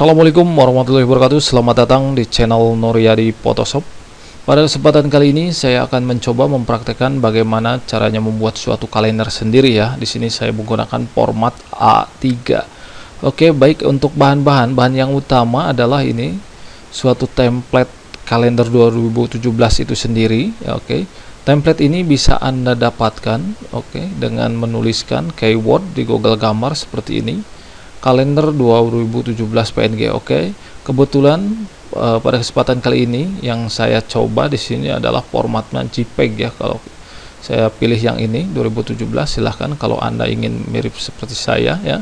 Assalamualaikum warahmatullahi wabarakatuh. Selamat datang di channel Nuryadi Photoshop. Pada kesempatan kali ini saya akan mencoba mempraktekkan bagaimana caranya membuat suatu kalender sendiri ya. Di sini saya menggunakan format A3. Oke, baik, untuk bahan yang utama adalah ini suatu template kalender 2017 itu sendiri ya. Oke. Template ini bisa Anda dapatkan dengan menuliskan keyword di Google Gambar seperti ini. Kalender 2017 PNG. Kebetulan pada kesempatan kali ini yang saya coba di sini adalah formatnya JPEG ya. Kalau saya pilih yang ini 2017, silahkan kalau Anda ingin mirip seperti saya ya,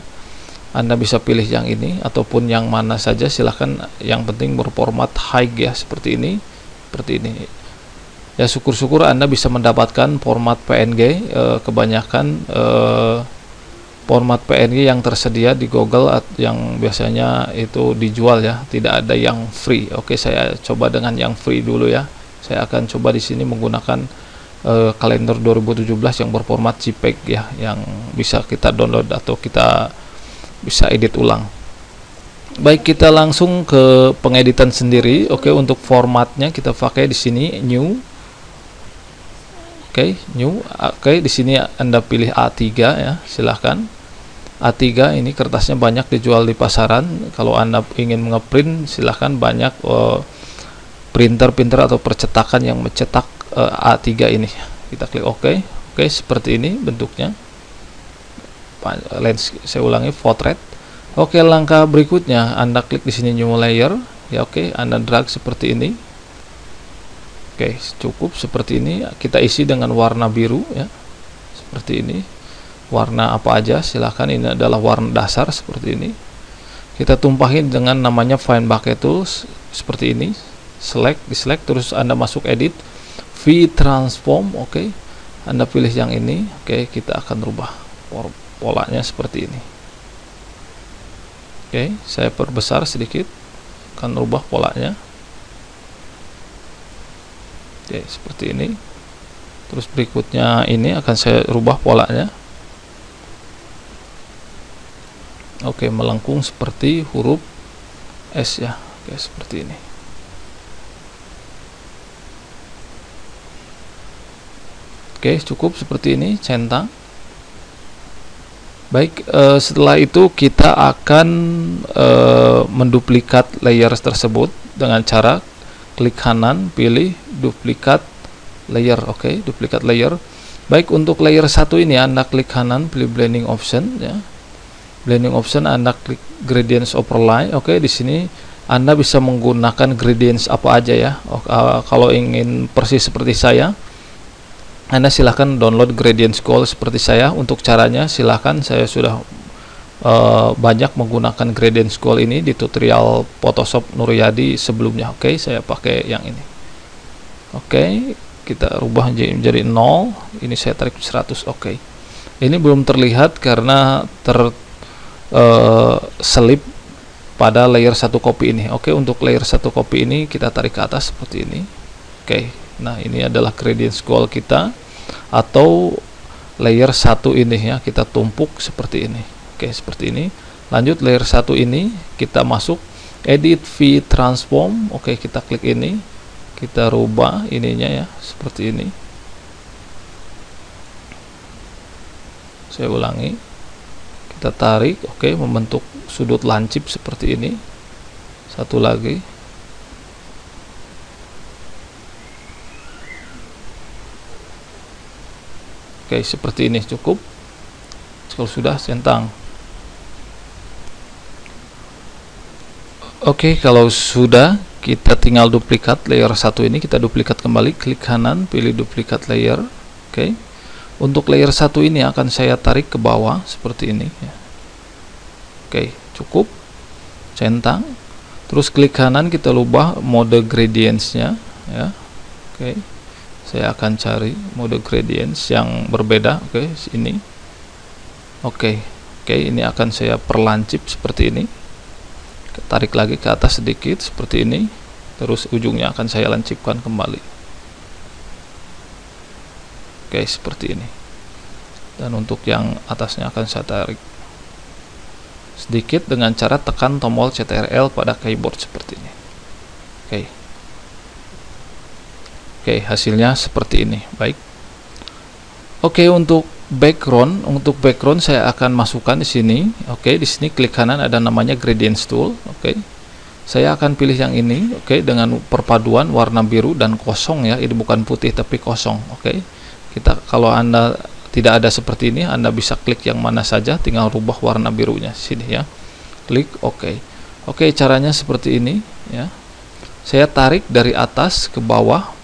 Anda bisa pilih yang ini ataupun yang mana saja, silahkan. Yang penting berformat high ya, seperti ini ya. Syukur-syukur Anda bisa mendapatkan format PNG. Kebanyakan format PNG yang tersedia di Google yang biasanya itu dijual ya, tidak ada yang free. Saya coba dengan yang free dulu ya. Saya akan coba di sini menggunakan kalender 2017 yang berformat JPEG ya, yang bisa kita download atau kita bisa edit ulang. Baik, kita langsung ke pengeditan sendiri. Untuk formatnya kita pakai di sini new. New. Di sini Anda pilih A3 ya, silahkan. A3 ini kertasnya banyak dijual di pasaran. Kalau Anda ingin ngeprint, silahkan. Banyak printer atau percetakan yang mencetak A3 ini. Kita klik OK. Seperti ini bentuknya. Saya ulangi, portrait. Langkah berikutnya Anda klik di sini new layer ya. Anda drag seperti ini. Cukup seperti ini. Kita isi dengan warna biru ya, seperti ini. Warna apa aja silahkan, ini adalah warna dasar seperti ini. Kita tumpahin dengan namanya Find Bucket Tools seperti ini. Select, terus Anda masuk edit V-Transform. Anda pilih yang ini. Kita akan rubah polanya seperti ini. Saya perbesar sedikit, akan rubah polanya. Seperti ini. Terus berikutnya ini akan saya rubah polanya. Melengkung seperti huruf S ya. Seperti ini. Cukup seperti ini, centang. Baik, setelah itu kita akan menduplikat layer tersebut dengan cara klik kanan, pilih duplikat layer. Duplikat layer. Baik, untuk layer 1 ini Anda klik kanan, pilih blending option ya. Blending option Anda klik gradients overlay. Di sini Anda bisa menggunakan gradients apa aja ya. Kalau ingin persis seperti saya, Anda silahkan download gradients scroll seperti saya. Untuk caranya silahkan, saya sudah banyak menggunakan gradient scroll ini di tutorial Photoshop Nuryadi sebelumnya. Saya pakai yang ini. Kita rubah menjadi 0. Ini saya tarik 100. Ini belum terlihat karena selip pada layer 1 copy ini. Untuk layer 1 copy ini kita tarik ke atas seperti ini. Nah, ini adalah gradient scroll kita atau layer 1 ini ya, kita tumpuk seperti ini. Seperti ini. Lanjut layer 1 ini kita masuk edit V-Transform. Kita klik ini, kita rubah ininya ya, seperti ini. Saya ulangi, kita tarik, membentuk sudut lancip seperti ini. Satu lagi. Seperti ini cukup. Kalau sudah, centang. Kalau sudah, kita tinggal duplikat layer 1 ini. Kita duplikat kembali, klik kanan, pilih duplikat layer. Untuk layer 1 ini akan saya tarik ke bawah seperti ini ya. Cukup, centang. Terus klik kanan, kita ubah mode gradients-nya ya. Saya akan cari mode gradients yang berbeda. Ini. Ini akan saya perlancip seperti ini. Tarik lagi ke atas sedikit seperti ini. Terus ujungnya akan saya lancipkan kembali. Seperti ini. Dan untuk yang atasnya akan saya tarik sedikit dengan cara tekan tombol Ctrl pada keyboard seperti ini. Oke. Oke, hasilnya seperti ini. Baik. Oke, untuk background saya akan masukkan di sini. Oke, di sini klik kanan ada namanya Gradients Tool. Oke. Saya akan pilih yang ini, oke, dengan perpaduan warna biru dan kosong ya. Ini bukan putih tapi kosong. Oke. Kalau Anda tidak ada seperti ini, Anda bisa klik yang mana saja, tinggal rubah warna birunya sini ya. Klik oke. Oke, caranya seperti ini ya. Saya tarik dari atas ke bawah.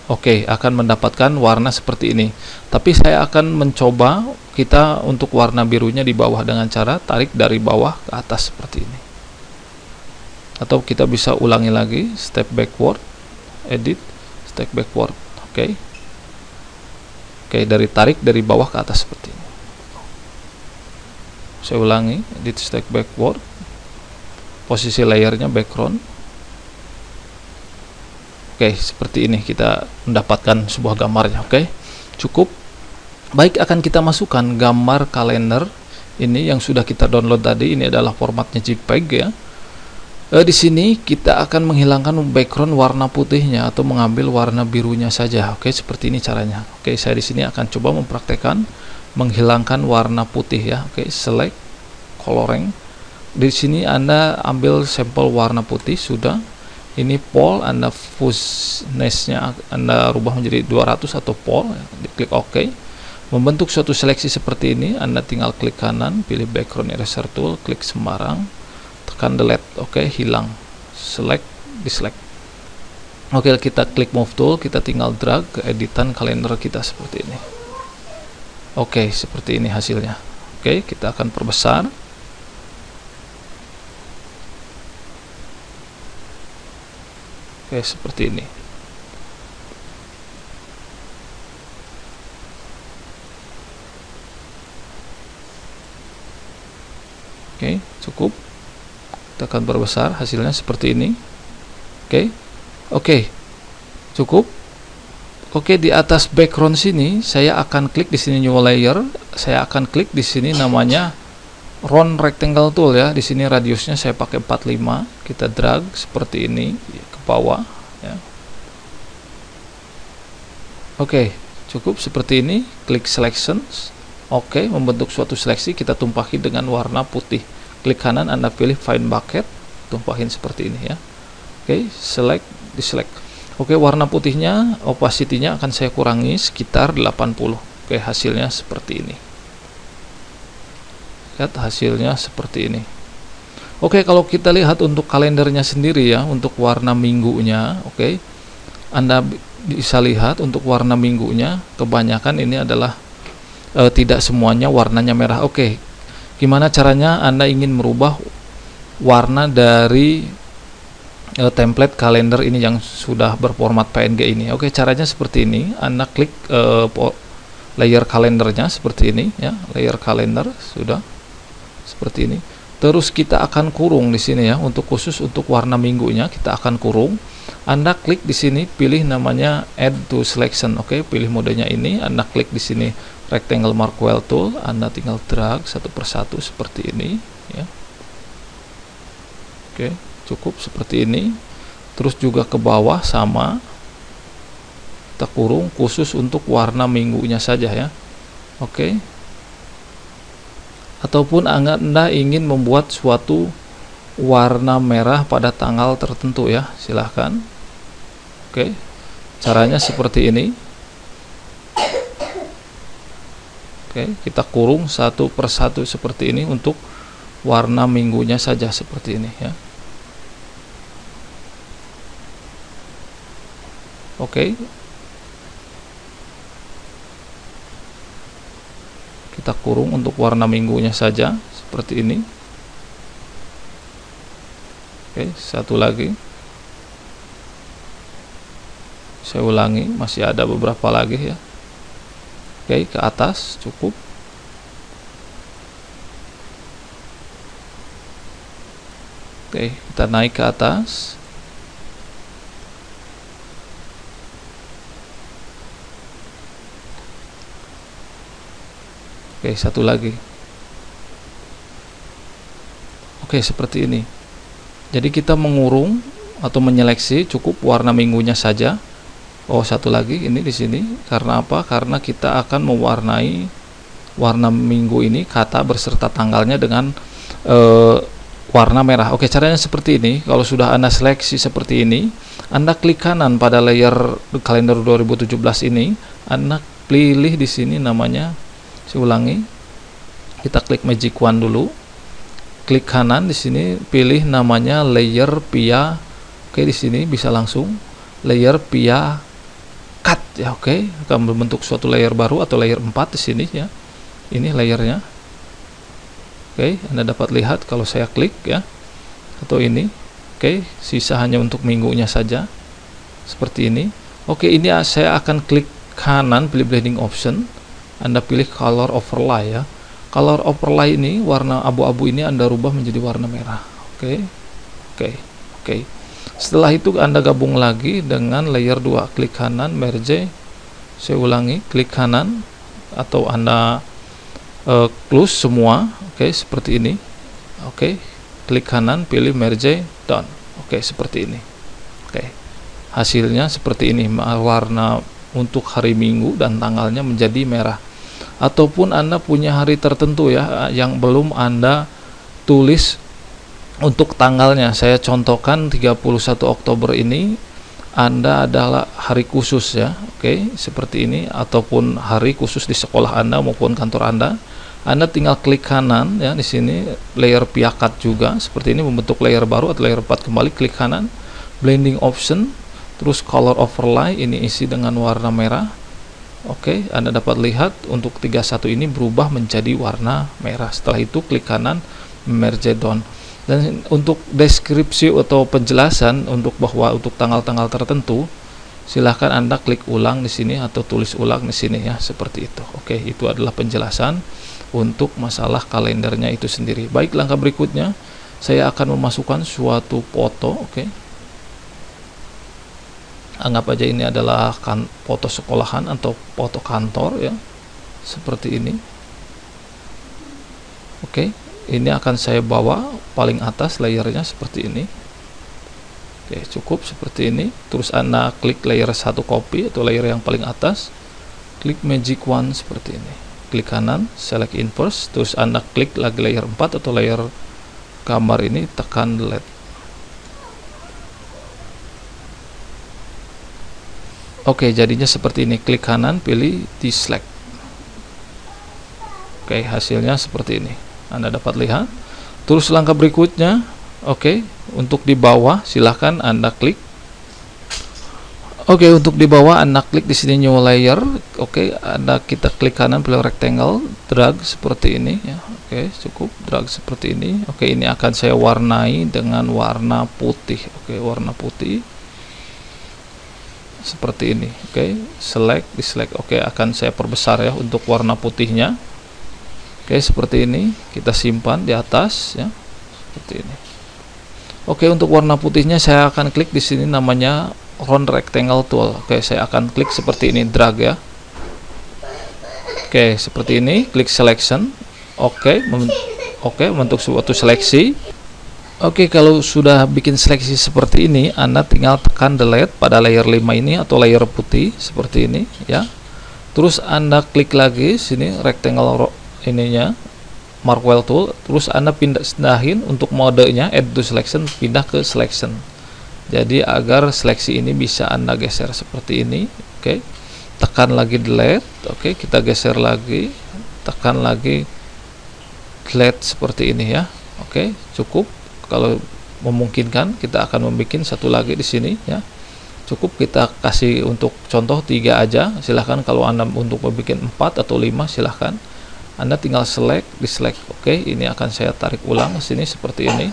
Oke, akan mendapatkan warna seperti ini. Tapi saya akan mencoba kita untuk warna birunya di bawah dengan cara tarik dari bawah ke atas seperti ini. Atau kita bisa ulangi lagi, step backward, edit, step backward. Oke. Oke, tarik dari bawah ke atas seperti ini. Saya ulangi, edit, step backward. Posisi layernya background. Oke, seperti ini kita mendapatkan sebuah gambarnya. Oke, cukup. Baik, akan kita masukkan gambar kalender ini yang sudah kita download tadi. Ini adalah formatnya JPEG ya. Di sini kita akan menghilangkan background warna putihnya atau mengambil warna birunya saja. Oke, seperti ini caranya. Oke, saya di sini akan coba mempraktekkan menghilangkan warna putih ya. Oke, select coloring. Di sini Anda ambil sampel warna putih sudah. Ini pole, Anda fuzziness-nya Anda rubah menjadi 200 atau pole, diklik OK. Membentuk suatu seleksi seperti ini, Anda tinggal klik kanan, pilih background eraser tool, klik sembarang, tekan delete, OK, hilang. Select, deselect. Oke, kita klik move tool, kita tinggal drag ke editan kalender kita seperti ini. Oke, seperti ini hasilnya. Oke, kita akan perbesar. Oke, seperti ini. Oke, cukup. Kita akan perbesar, hasilnya seperti ini. Oke, cukup. Oke, di atas background sini saya akan klik di sini new layer. Saya akan klik di sini namanya round rectangle tool ya. Di sini radiusnya saya pakai 45. Kita drag seperti ini ke bawah ya. Oke, cukup seperti ini. Klik selections. Oke, membentuk suatu seleksi, kita tumpahi dengan warna putih. Klik kanan, Anda pilih find bucket, tumpahin seperti ini ya. Oke, select, deselect. Oke, warna putihnya, opacity-nya akan saya kurangi sekitar 80. Oke, hasilnya seperti ini. Lihat hasilnya seperti ini. Oke, kalau kita lihat untuk kalendernya sendiri ya, untuk warna minggunya, oke, Anda bisa lihat untuk warna minggunya, kebanyakan ini adalah tidak semuanya warnanya merah. Oke, gimana caranya Anda ingin merubah warna dari template kalender ini yang sudah berformat PNG ini? Oke, caranya seperti ini. Anda klik layer kalendernya seperti ini ya, layer kalender sudah seperti ini. Terus kita akan kurung di sini ya, untuk khusus untuk warna minggunya kita akan kurung. Anda klik di sini, pilih namanya add to selection. Oke, pilih modenya ini. Anda klik di sini rectangle marquee tool. Anda tinggal drag satu persatu seperti ini ya. Oke, cukup seperti ini. Terus juga ke bawah sama. Kita kurung khusus untuk warna minggunya saja ya. Oke. Ataupun Anda ingin membuat suatu warna merah pada tanggal tertentu ya, silahkan. Oke, caranya seperti ini. Oke, kita kurung satu persatu seperti ini untuk warna minggunya saja seperti ini ya. Oke, kita kurung untuk warna minggunya saja seperti ini. Oke, satu lagi. Saya ulangi, masih ada beberapa lagi ya. Oke, ke atas cukup. Oke, kita naik ke atas. Oke, satu lagi. Oke, seperti ini. Jadi kita mengurung atau menyeleksi cukup warna minggunya saja. Oh, satu lagi ini di sini. Karena apa? Karena kita akan mewarnai warna minggu ini kata beserta tanggalnya dengan warna merah. Oke, caranya seperti ini. Kalau sudah Anda seleksi seperti ini, Anda klik kanan pada layer kalender 2017 ini, Anda pilih di sini namanya, saya ulangi. Kita klik Magic Wand dulu. Klik kanan di sini, pilih namanya layer via. Oke, di sini bisa langsung layer via cut ya. Oke, akan membentuk suatu layer baru atau layer 4 di sini ya. Ini layernya. Oke, Anda dapat lihat kalau saya klik ya. Atau ini. Oke, sisa hanya untuk minggunya saja. Seperti ini. Oke, ini saya akan klik kanan, pilih blending option. Anda pilih color overlay ya. Color overlay ini, warna abu-abu ini Anda rubah menjadi warna merah. Oke. Oke. Setelah itu Anda gabung lagi dengan layer 2. Klik kanan, merge. Saya ulangi, klik kanan atau Anda close semua. Oke, seperti ini. Oke. Klik kanan, pilih merge done. Oke, seperti ini. Oke. Hasilnya seperti ini, warna untuk hari Minggu dan tanggalnya menjadi merah. Ataupun Anda punya hari tertentu ya yang belum Anda tulis untuk tanggalnya. Saya contohkan 31 Oktober ini Anda adalah hari khusus ya. Oke, seperti ini, ataupun hari khusus di sekolah Anda maupun kantor Anda. Anda tinggal klik kanan ya, di sini layer piakat juga seperti ini, membentuk layer baru atau layer 4 kembali, klik kanan, blending option, terus color overlay ini isi dengan warna merah. Oke, Anda dapat lihat untuk 31 ini berubah menjadi warna merah. Setelah itu klik kanan, merge down. Dan untuk deskripsi atau penjelasan untuk bahwa untuk tanggal-tanggal tertentu, silahkan Anda klik ulang di sini atau tulis ulang di sini ya, seperti itu. Oke, itu adalah penjelasan untuk masalah kalendernya itu sendiri. Baik, langkah berikutnya saya akan memasukkan suatu foto. Oke. Anggap aja ini adalah foto sekolahan atau foto kantor ya. Seperti ini. Oke. Ini akan saya bawa paling atas layernya seperti ini. Oke, cukup seperti ini. Terus Anda klik layer 1 copy atau layer yang paling atas. Klik Magic Wand seperti ini. Klik kanan, select inverse. Terus Anda klik lagi layer 4 atau layer gambar ini, tekan delete. Oke, jadinya seperti ini. Klik kanan, pilih deselect. Oke, hasilnya seperti ini. Anda dapat lihat. Terus langkah berikutnya, oke, untuk di bawah silahkan Anda klik. Oke, untuk di bawah Anda klik di sini new layer. Oke, kita klik kanan, pilih rectangle, drag seperti ini ya. Oke, cukup drag seperti ini. Oke, ini akan saya warnai dengan warna putih. Oke, warna putih seperti ini. Oke, select, deselect. Oke, akan saya perbesar ya untuk warna putihnya. Oke, seperti ini. Kita simpan di atas ya. Seperti ini. Oke, untuk warna putihnya saya akan klik di sini namanya round rectangle tool. Oke, saya akan klik seperti ini, drag ya. Oke, seperti ini, klik selection. Oke, membentuk suatu seleksi. Oke, kalau sudah bikin seleksi seperti ini, Anda tinggal tekan delete pada layer 5 ini atau layer putih seperti ini ya. Terus Anda klik lagi sini rectangle ininya, Markwell tool, terus Anda pindahin untuk modenya add to selection, pindah ke selection. Jadi agar seleksi ini bisa Anda geser seperti ini. Oke. Tekan lagi delete. Oke, kita geser lagi. Tekan lagi delete seperti ini ya. Oke, cukup. Kalau memungkinkan kita akan membuat satu lagi di sini ya. Cukup kita kasih untuk contoh 3 aja. Silahkan kalau Anda untuk membuat 4 atau 5 silahkan. Anda tinggal select, deselect. Oke, ini akan saya tarik ulang ke sini seperti ini.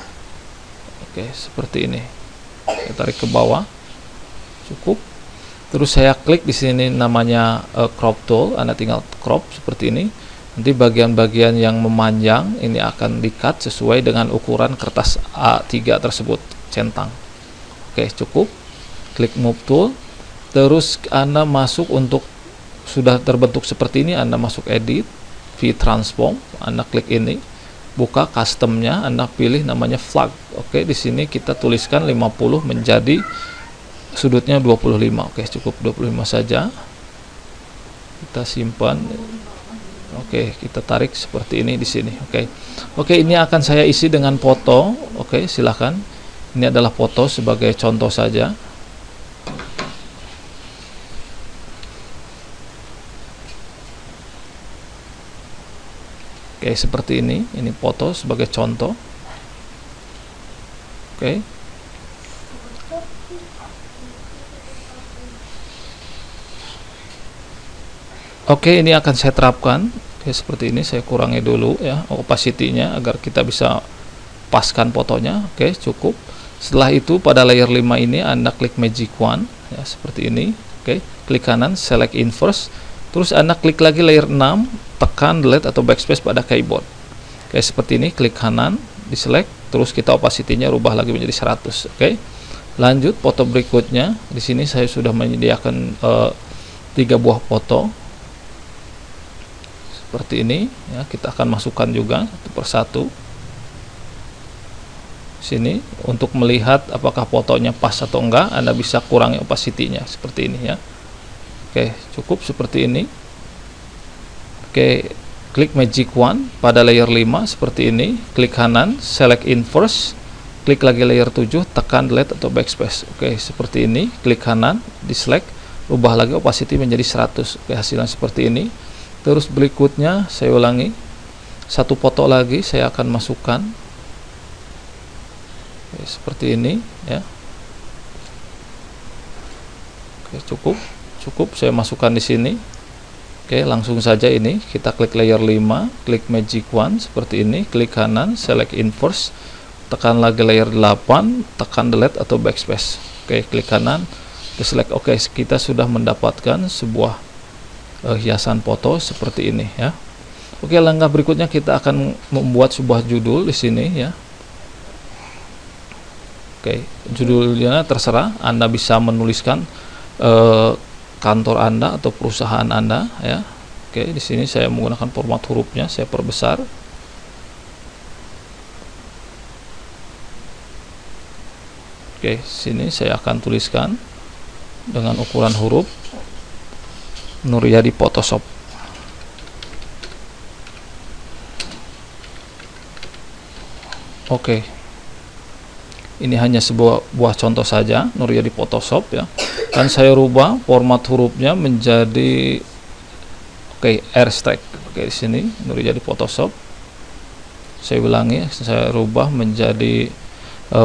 Oke, seperti ini. Saya tarik ke bawah. Cukup. Terus saya klik di sini namanya crop tool. Anda tinggal crop seperti ini. Nanti bagian-bagian yang memanjang ini akan di-cut sesuai dengan ukuran kertas A3 tersebut, centang. Oke, cukup. Klik move tool. Terus Anda masuk untuk sudah terbentuk seperti ini, Anda masuk edit, transform, Anda klik ini. buka customnya, Anda pilih namanya flag. Oke, di sini kita tuliskan 50 menjadi sudutnya 25. Oke, cukup 25 saja. Kita simpan. Oke, kita tarik seperti ini di sini. Oke, ini akan saya isi dengan foto. Oke, silakan. Ini adalah foto sebagai contoh saja. Oke, seperti ini. Ini foto sebagai contoh. Oke. Oke, ini akan saya terapkan. Oke, seperti ini saya kurangi dulu ya opacity-nya agar kita bisa paskan fotonya. Oke, cukup. Setelah itu pada layer 5 ini Anda klik magic wand ya seperti ini. Oke, klik kanan select inverse. Terus Anda klik lagi layer 6, tekan delete atau backspace pada keyboard. Oke, seperti ini, klik kanan, di select, terus kita opacity-nya rubah lagi menjadi 100. Oke. Lanjut foto berikutnya. Di sini saya sudah menyediakan 3 buah foto. Seperti ini ya, kita akan masukkan juga satu persatu. Sini untuk melihat apakah fotonya pas atau enggak, Anda bisa kurangi opacity-nya seperti ini ya. Oke, cukup seperti ini. Oke, klik magic wand pada layer 5 seperti ini, klik kanan, select inverse, klik lagi layer 7, tekan delete atau backspace. Oke, seperti ini, klik kanan, di select, ubah lagi opacity menjadi 100. Oke, hasilnya seperti ini. Terus berikutnya saya ulangi, satu foto lagi saya akan masukkan. Oke, seperti ini ya. Oke, cukup saya masukkan di sini. Oke, langsung saja ini kita klik layer 5, klik magic wand seperti ini, klik kanan, select inverse, tekan lagi layer 8, tekan delete atau backspace. Oke, klik kanan, select. Oke, kita sudah mendapatkan sebuah hiasan foto seperti ini ya. Oke, langkah berikutnya kita akan membuat sebuah judul di sini ya. Oke, judulnya terserah, Anda bisa menuliskan kantor Anda atau perusahaan Anda ya. Oke, di sini saya menggunakan format hurufnya, saya perbesar. Oke, sini saya akan tuliskan dengan ukuran huruf Nuryadi Photoshop. Oke. Ini hanya sebuah contoh saja, Nuryadi Photoshop ya. Dan saya rubah format hurufnya menjadi AirStrike. Oke, di sini Nuryadi Photoshop. Saya ulangi, saya rubah menjadi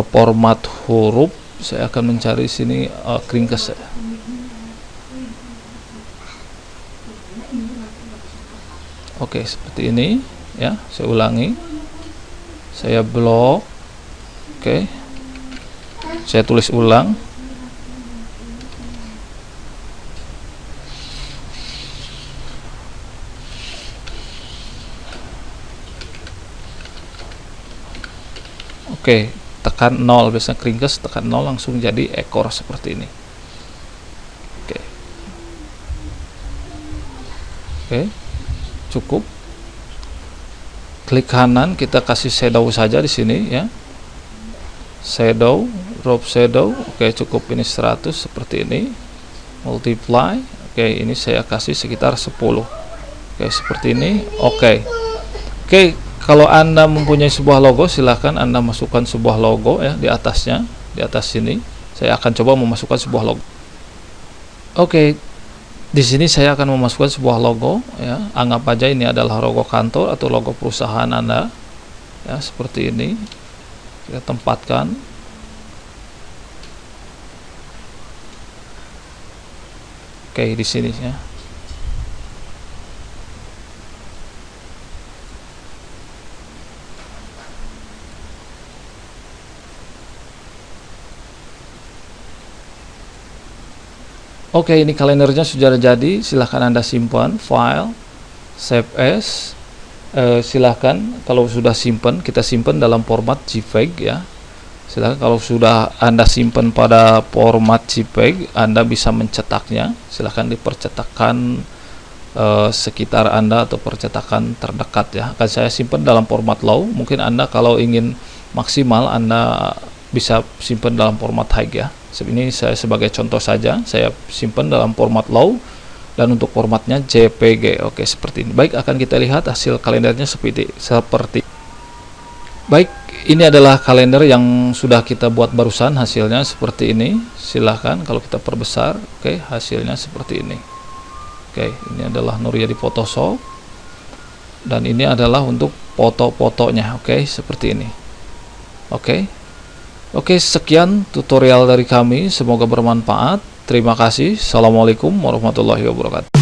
format huruf. Saya akan mencari sini Krinkes. Oke, seperti ini ya. Saya ulangi, saya blok. Oke, saya tulis ulang. Oke, tekan 0, biasanya Krinkes tekan 0 langsung jadi ekor seperti ini. Oke, cukup. Klik kanan, kita kasih shadow saja di sini ya. Shadow, drop shadow. Oke, cukup ini 100 seperti ini. Multiply. Oke, ini saya kasih sekitar 10. Oke, seperti ini. Oke, kalau Anda mempunyai sebuah logo, silahkan Anda masukkan sebuah logo ya di atasnya, di atas sini. Saya akan coba memasukkan sebuah logo. Oke, di sini saya akan memasukkan sebuah logo ya. Anggap aja ini adalah logo kantor atau logo perusahaan Anda ya, seperti ini. Kita tempatkan. Oke, di sini ya. Oke, ini kalendernya sudah jadi. Silahkan Anda simpan, file, save as. Silahkan kalau sudah simpan, kita simpan dalam format JPEG ya. Silahkan kalau sudah Anda simpan pada format JPEG, Anda bisa mencetaknya. Silahkan dipercetakkan sekitar Anda atau percetakan terdekat ya. Akan saya simpan dalam format low. Mungkin Anda kalau ingin maksimal Anda bisa simpan dalam format high ya. Ini saya sebagai contoh saja, saya simpan dalam format low dan untuk formatnya JPG. Oke, seperti ini. Baik, akan kita lihat hasil kalendernya seperti baik, ini adalah kalender yang sudah kita buat barusan, hasilnya seperti ini. Silahkan kalau kita perbesar. Oke, hasilnya seperti ini. Oke, ini adalah Nur Yadi Photoshop dan ini adalah untuk foto-fotonya. Oke, seperti ini. Oke, sekian tutorial dari kami, semoga bermanfaat. Terima kasih. Assalamualaikum warahmatullahi wabarakatuh.